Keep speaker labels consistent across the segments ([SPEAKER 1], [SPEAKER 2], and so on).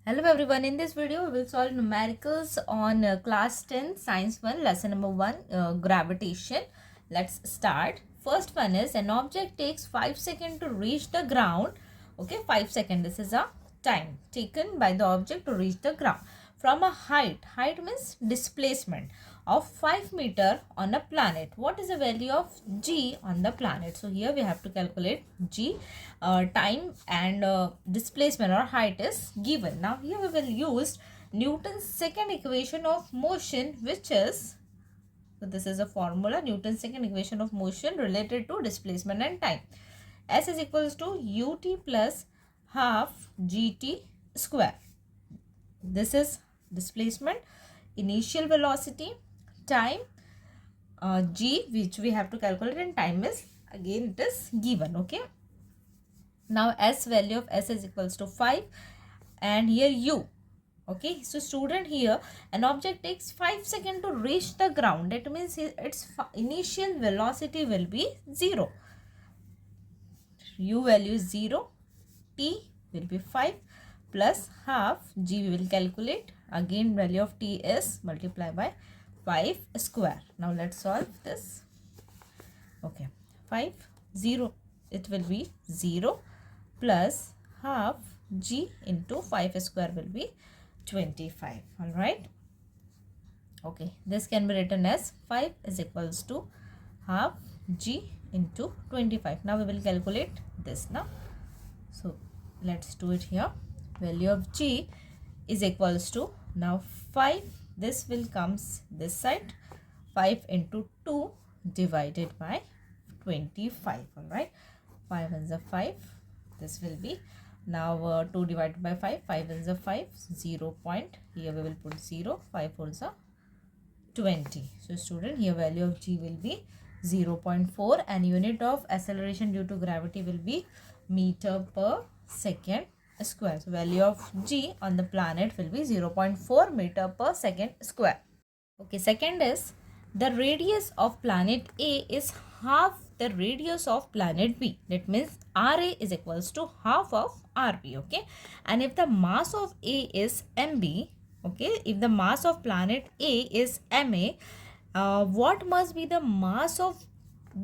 [SPEAKER 1] Hello everyone, in this video we will solve numericals on class 10 science 1 lesson number 1 gravitation. Let's start. First one is an object takes 5 seconds to reach the ground. Okay, 5 seconds, this is a time taken by the object to reach the ground from a height means displacement of 5 meter on a planet. What is the value of g on the planet? So here we have to calculate g. Time and displacement or height is given. Now here we will use Newton's second equation of motion, which is, so this is a formula, Newton's second equation of motion related to displacement and time. S is equals to ut plus half gt square. This is displacement, initial velocity, time, g which we have to calculate, and time is again it is given. Okay, now s value of s is equals to 5 and here u. Okay, so student, here an object takes 5 seconds to reach the ground. That means its initial velocity will be 0. U value is 0, t will be 5 plus half g we will calculate. Again value of t is multiplied by 5 square. Now let's solve this. Okay, 5 0, it will be 0 plus half g into 5 square will be 25. All right. Okay, this can be written as 5 is equals to half g into 25. Now we will calculate this now. So let's do it here. Value of g is equals to, now 5, this will comes this side, 5 into 2 divided by 25. All right, 5 is a 5, this will be now 2 divided by 5, 5 is a 5, 0 point, here we will put 0, 5 4 is a 20. So student, here value of g will be 0.4 and unit of acceleration due to gravity will be meter per second square. So value of g on the planet will be 0.4 meter per second square. Okay, second is the radius of planet A is half the radius of planet B. That means RA is equals to half of RB. Okay, and if the mass of A is MB, okay, if the mass of planet A is MA, what must be the mass of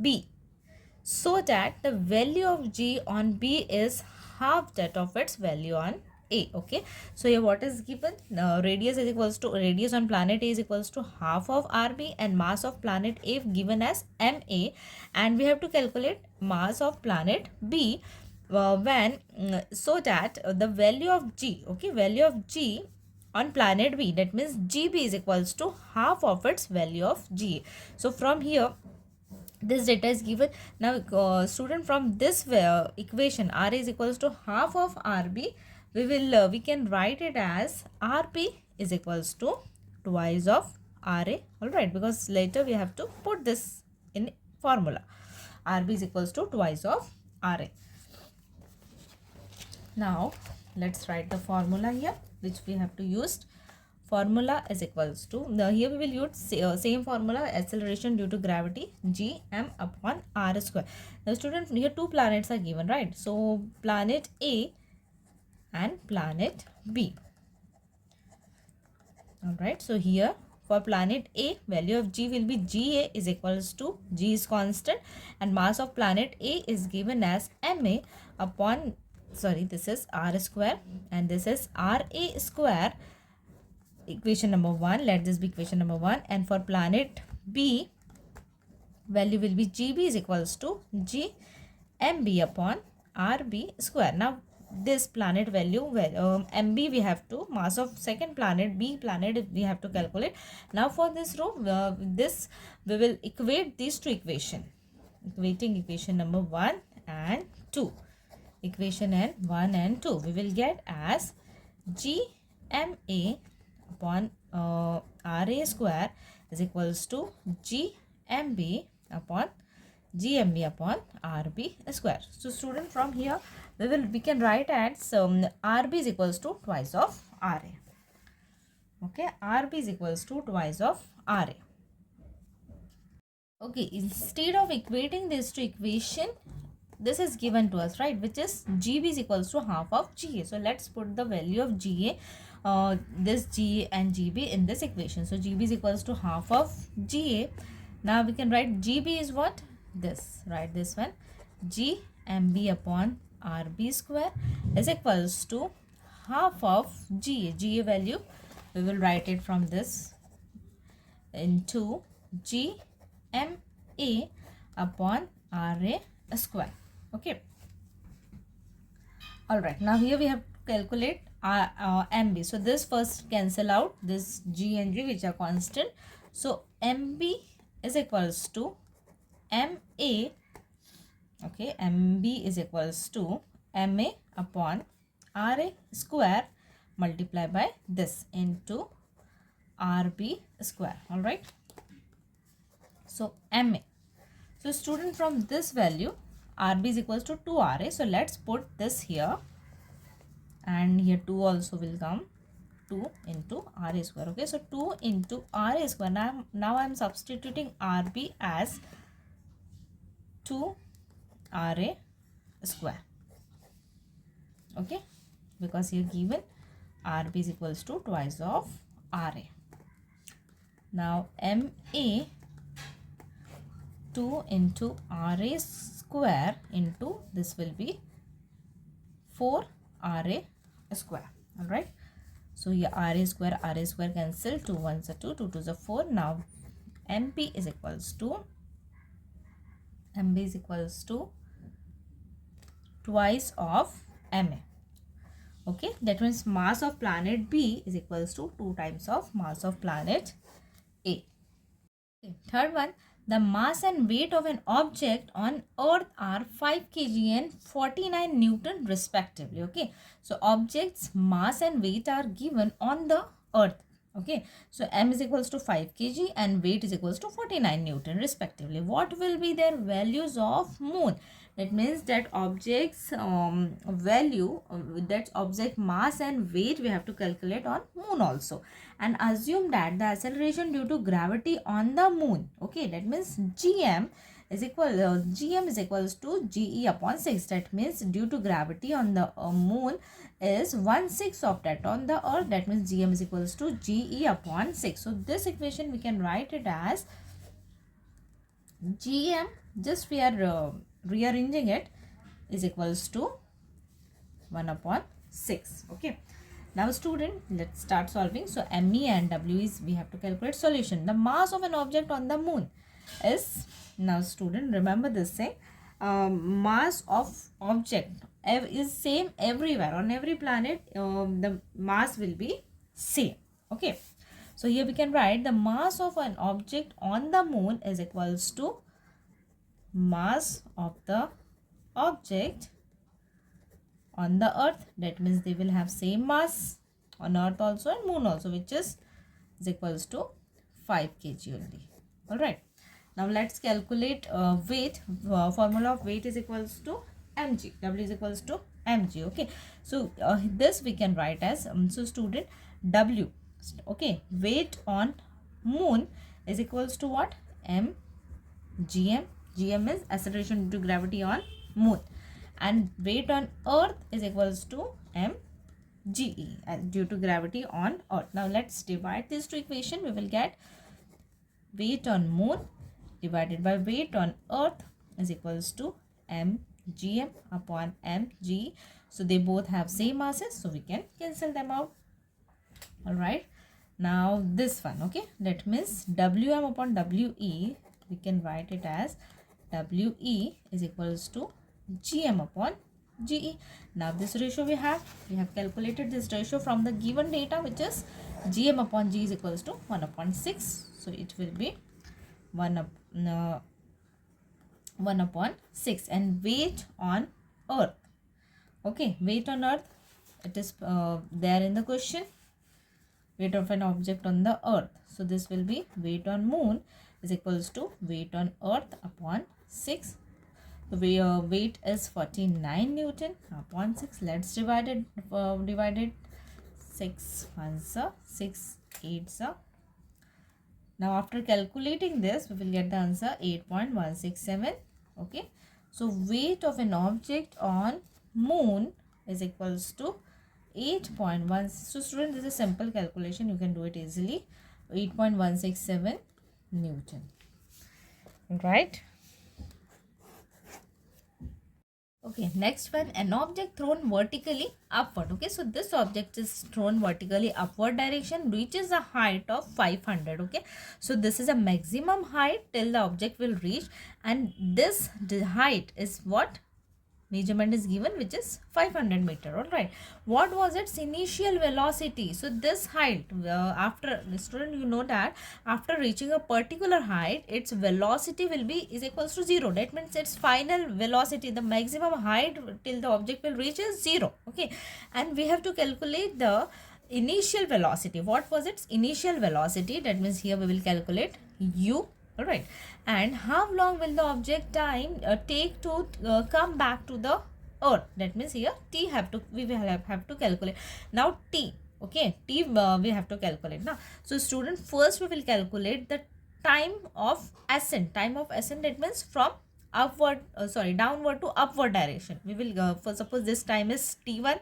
[SPEAKER 1] B, so that the value of G on B is half that of its value on A. Okay, so here what is given? Radius is equals to, radius on planet A is equals to half of RB and mass of planet A given as MA, and we have to calculate mass of planet B when so that the value of G, okay, value of G on planet B, that means GB is equals to half of its value of G. So from here this data is given. Now student, from this equation R is equals to half of RB, we can write it as RB is equals to twice of RA. All right, because later we have to put this in formula. RB is equals to twice of RA. Now let's write the formula here which we have to use. Formula is equals to, now here we will use same formula, acceleration due to gravity, gm upon r square. Now student, here two planets are given, right? So planet A and planet B. All right, so here for planet A, value of g will be ga is equals to, g is constant and mass of planet A is given as ma upon, sorry, this is r square and this is ra square. Equation number 1, let this be equation number 1. And for planet B, value will be GB is equals to G MB upon RB square. Now this planet value, MB we have to, mass of second planet B planet we have to calculate. Now for this row, this we will equate these two equation, equating equation number 1 and 2. Equation and 1 and 2 we will get as GMA upon RA square is equals to GMB upon GMB upon RB square. So student, from here we can write as RB is equals to twice of RA. Okay, RB is equals to twice of RA. Okay, instead of equating this to equation, this is given to us, right, which is GB is equals to half of GA. So let's put the value of GA, this GA and GB in this equation. So GB is equals to half of GA. Now we can write GB is what? This, right, this one, GMB upon RB square is equals to half of GA. GA value, we will write it from this into GMA upon RA square. Okay. All right. Now here we have to calculate MB. So this first cancel out this G and G, which are constant. So MB is equals to MA. Okay. MB is equals to MA upon RA square multiplied by this into RB square. All right. So MA. So student, from this value RB is equals to 2RA. So let's put this here, and here 2 also will come, 2 into RA square. Okay, so 2 into RA square. Now I am substituting RB as 2RA square. Okay, because here given RB is equals to twice of RA. Now MA 2 into RA square into this will be 4 RA square. All right. So here RA square cancel. 2 1s are 2, 2 2s are 4. Now MP is equals to twice of MA. Okay, that means mass of planet B is equals to 2 times of mass of planet A. Okay, third one, the mass and weight of an object on Earth are 5 kg and 49 Newton respectively. Okay, so objects mass and weight are given on the Earth. Okay, so M is equals to 5 kg and weight is equals to 49 Newton respectively. What will be their values of Moon? That means that object's value, that object mass and weight we have to calculate on Moon also, and assume that the acceleration due to gravity on the Moon, okay, that means GM is equals to GE upon 6. That means due to gravity on the Moon is 1/6 of that on the Earth. That means GM is equals to GE upon 6. So this equation we can write it as GM, just we are rearranging it, is equals to 1 upon 6. Okay. Now student, let's start solving. So ME and W is, we have to calculate solution. The mass of an object on the Moon is, now student, remember this thing, mass of object is same everywhere. On every planet the mass will be same. Okay. So here we can write the mass of an object on the Moon is equals to mass of the object on the Earth. That means they will have same mass on Earth also and Moon also, which is equals to 5 kg only. All right. Now let's calculate weight. Formula of weight is equals to mg. W is equals to mg. Okay. So this we can write as so student, W. Okay. Weight on Moon is equals to what? mgm. GM is acceleration due to gravity on Moon, and weight on Earth is equals to mge due to gravity on Earth. Now let's divide these two equations. We will get weight on Moon divided by weight on Earth is equals to mgm upon mge. So they both have same masses, so we can cancel them out. All right. Now this one, okay, that means Wm upon We, we can write it as We is equals to Gm upon Ge. Now this ratio we have calculated this ratio from the given data, which is Gm upon G is equals to 1 upon 6. So it will be 1 upon 6. And weight on Earth, okay, weight on Earth, it is there in the question, weight of an object on the Earth. So this will be weight on Moon is equals to weight on Earth upon 6. So weight is 49 Newton upon 6. Let's divide it. 6 1s are 6 8s are. Now after calculating this, we will get the answer 8.167. Okay. So weight of an object on moon is equals to 8.1. So student, this is simple calculation. You can do it easily. 8.167 Newton. Right? Okay, next one, an object thrown vertically upward. Okay, so this object is thrown vertically upward direction, reaches a height of 500. Okay, so this is a maximum height till the object will reach, and this height is what measurement is given, which is 500 meter. All right, what was its initial velocity? So this height, after the student, you know that after reaching a particular height, its velocity will be is equals to 0. That means its final velocity, the maximum height till the object will reach is 0. Okay, and we have to calculate the initial velocity. What was its initial velocity? That means here we will calculate u. All right, and how long will the object time take to come back to the earth? That means here t we will have to calculate now t. Okay, t we have to calculate now. So student, first we will calculate the time of ascent. Time of ascent, that means from upward downward to upward direction. We will for suppose this time is t1.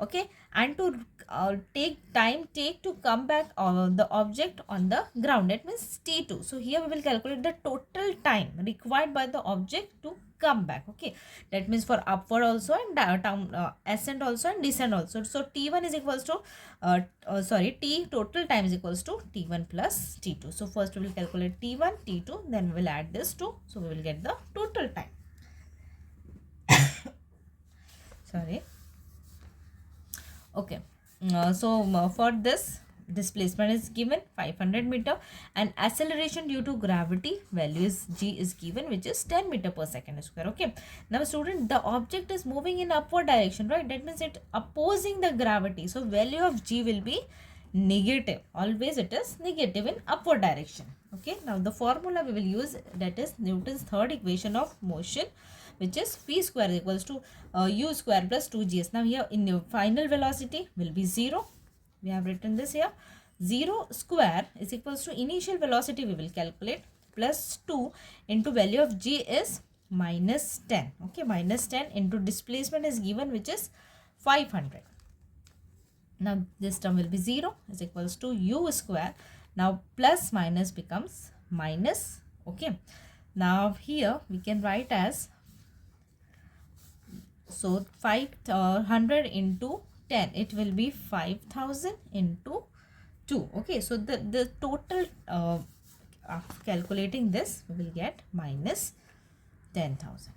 [SPEAKER 1] Okay, and to take to come back the object on the ground, that means t2. So here we will calculate the total time required by the object to come back. Okay, that means for upward also and down ascent also and descent also. So t1 is equals to t total time is equals to t1 plus t2. So first we will calculate t1 t2, then we will add this 2, so we will get the total time. Sorry. Okay, for this, displacement is given 500 meter, and acceleration due to gravity value is g is given, which is 10 meter per second square. Okay, now student, the object is moving in upward direction, right? That means it opposing the gravity, so value of g will be negative. Always it is negative in upward direction. Okay, now the formula we will use, that is Newton's third equation of motion, which is v square is equals to u square plus 2gs. Now here in the final velocity will be 0. We have written this here. 0 square is equals to initial velocity we will calculate plus 2 into value of g is minus 10. Okay, minus 10 into displacement is given, which is 500. Now this term will be 0 is equals to u square. Now plus minus becomes minus. Okay, now here we can write as, so 500 into 10, it will be 5000 into 2. Okay, so the total calculating this, we will get minus 10,000.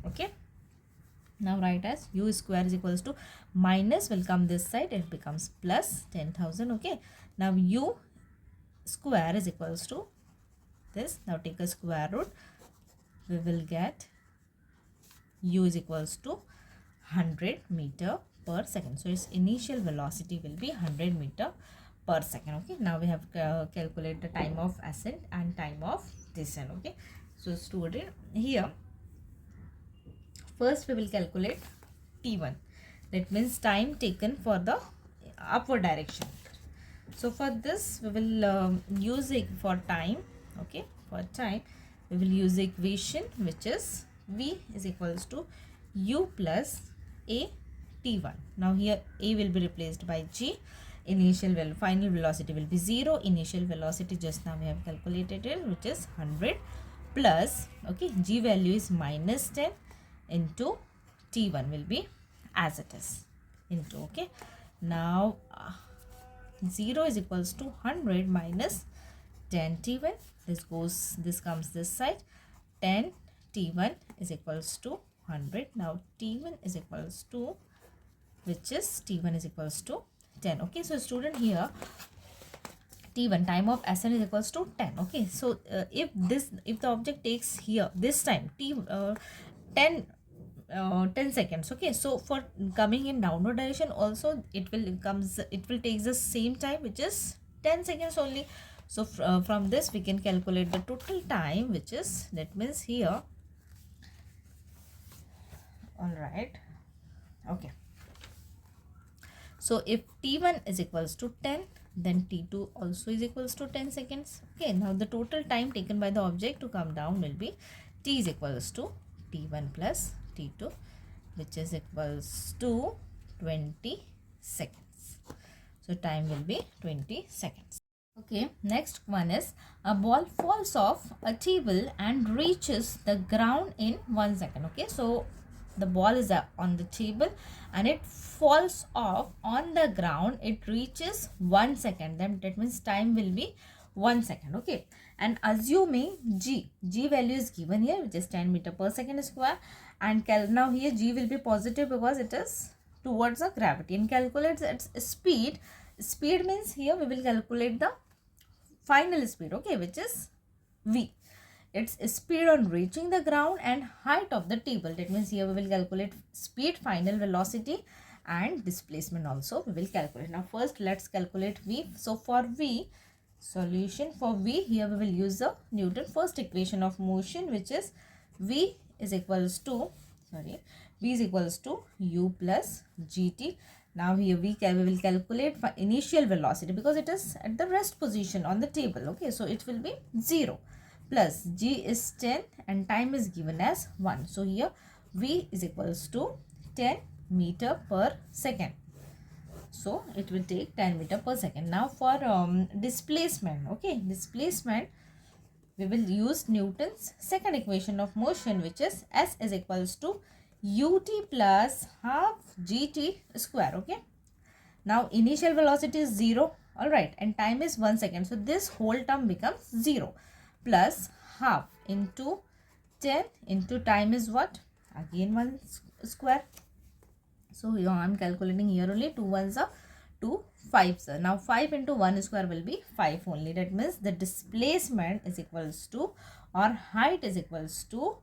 [SPEAKER 1] Okay, now write as u square is equals to minus will come this side, it becomes plus 10,000. Okay, now u square is equals to this. Now take a square root, we will get u is equals to 100 meter per second. So its initial velocity will be 100 meter per second. Okay, now we have calculate the time of ascent and time of descent. Okay, so student, here first we will calculate t1, that means time taken for the upward direction. So for this we will use it for time. Okay, for time we will use the equation, which is v is equals to u plus a t1. Now here a will be replaced by g. Initial final velocity will be 0. Initial velocity just now we have calculated it, which is 100 plus, okay, g value is minus 10 into t1 will be as it is into. Okay, now 0 is equals to 100 minus 10 t1. This comes this side. 10 t1 is equals to 100. Now t1 is equals to, which is t1 is equals to 10. Okay, so student, here t1 time of ascent is equals to 10. Okay, so if the object takes here this time 10 seconds. Okay, so for coming in downward direction also it will take the same time, which is 10 seconds only. So from this we can calculate the total time, which is, that means here, all right. Okay, so if t1 is equals to 10, then t2 also is equals to 10 seconds. Okay, now the total time taken by the object to come down will be t is equals to t1 plus t2, which is equals to 20 seconds. So time will be 20 seconds. Okay, next one is a ball falls off a table and reaches the ground in 1 second. Okay, so the ball is on the table and it falls off on the ground. It reaches 1 second. Then that means time will be 1 second. Okay, and assuming g value is given here, which is 10 meter per second square, and now here g will be positive because it is towards the gravity, and calculates its speed. Speed means here we will calculate the final speed, okay, which is v. Its speed on reaching the ground and height of the table. That means here we will calculate speed, final velocity, and displacement also we will calculate. Now first let's calculate v. So for v, solution for v, here we will use the Newton first equation of motion, which is v is equals to v is equals to u plus gt. Now here we will calculate for initial velocity because it is at the rest position on the table. Okay, so it will be 0 plus g is 10 and time is given as 1. So here v is equals to 10 meter per second. So it will take 10 meter per second. Now for displacement, okay, displacement, we will use Newton's second equation of motion, which is s is equals to ut plus half gt square. Okay, now initial velocity is 0, all right, and time is 1 second. So this whole term becomes 0 plus half into 10 into time is what? Again 1 square. So here I am calculating here only 2 ones are 2 5s. Now 5 into 1 square will be 5 only. That means the displacement is equals to, or height is equals to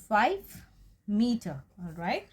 [SPEAKER 1] 5 meter. All right.